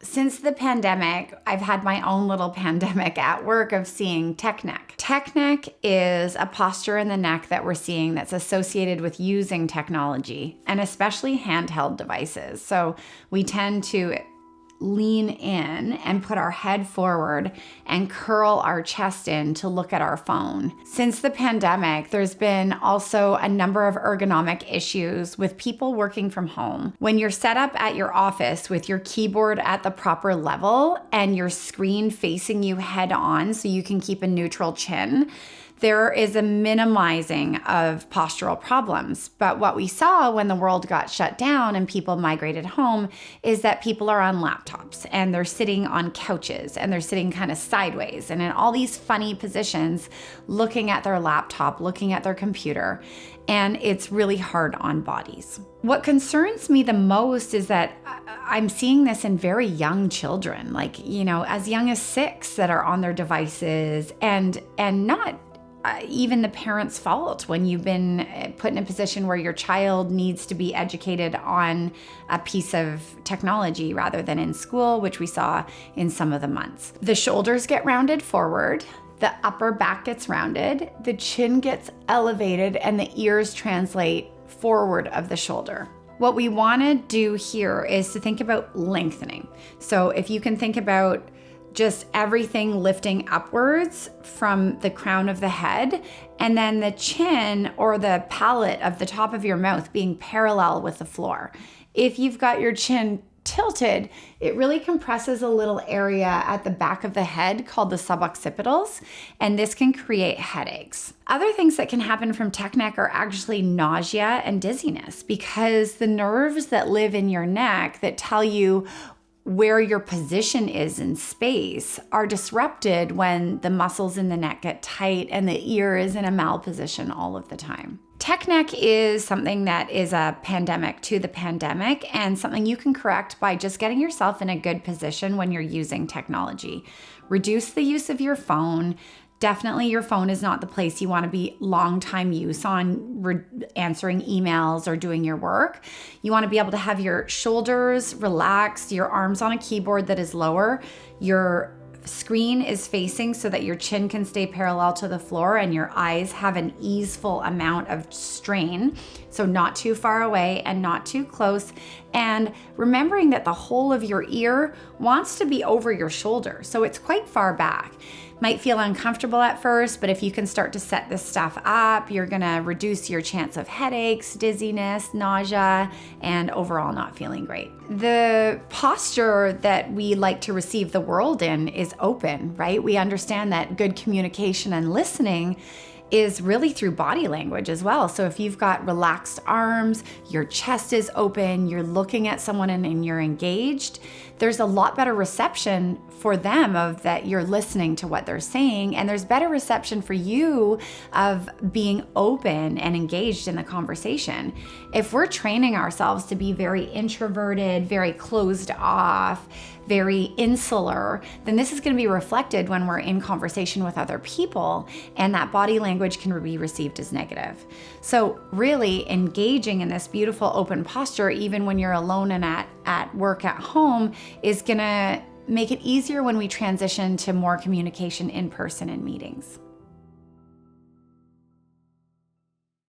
Since the pandemic, I've had my own little pandemic at work of seeing tech neck. Tech neck is a posture in the neck that we're seeing that's associated with using technology and especially handheld devices. So we tend to lean in and put our head forward and curl our chest in to look at our phone. Since the pandemic, there's been also a number of ergonomic issues with people working from home. When you're set up at your office with your keyboard at the proper level and your screen facing you head on so you can keep a neutral chin, there is a minimizing of postural problems. But what we saw when the world got shut down and people migrated home is that people are on laptops and they're sitting on couches and they're sitting kind of sideways and in all these funny positions, looking at their laptop, looking at their computer, and it's really hard on bodies. What concerns me the most is that I'm seeing this in very young children, like, as young as 6 that are on their devices and not even the parent's fault when you've been put in a position where your child needs to be educated on a piece of technology rather than in school, which we saw in some of the months. The shoulders get rounded forward, the upper back gets rounded, the chin gets elevated, and the ears translate forward of the shoulder. What we want to do here is to think about lengthening. So if you can think about just everything lifting upwards from the crown of the head, and then the chin or the palate of the top of your mouth being parallel with the floor. If you've got your chin tilted, it really compresses a little area at the back of the head called the suboccipitals, and this can create headaches. Other things that can happen from tech neck are actually nausea and dizziness, because the nerves that live in your neck that tell you where your position is in space are disrupted when the muscles in the neck get tight and the ear is in a malposition all of the time. Tech neck is something that is a pandemic to the pandemic and something you can correct by just getting yourself in a good position when you're using technology. Reduce the use of your phone. Definitely your phone is not the place you want to be long time use on answering emails or doing your work. You want to be able to have your shoulders relaxed, your arms on a keyboard that is lower, your screen is facing so that your chin can stay parallel to the floor and your eyes have an easeful amount of strain. So not too far away and not too close. And remembering that the whole of your ear wants to be over your shoulder. So it's quite far back. Might feel uncomfortable at first, but if you can start to set this stuff up, you're gonna reduce your chance of headaches, dizziness, nausea, and overall not feeling great. The posture that we like to receive the world in is open, right? We understand that good communication and listening is really through body language as well. So if you've got relaxed arms, your chest is open, you're looking at someone and you're engaged, there's a lot better reception for them of that you're listening to what they're saying, and there's better reception for you of being open and engaged in the conversation. If we're training ourselves to be very introverted, very closed off, very insular, then this is going to be reflected when we're in conversation with other people, and that body language can be received as negative. So really engaging in this beautiful open posture, even when you're alone and at work at home, is going to make it easier when we transition to more communication in person in meetings.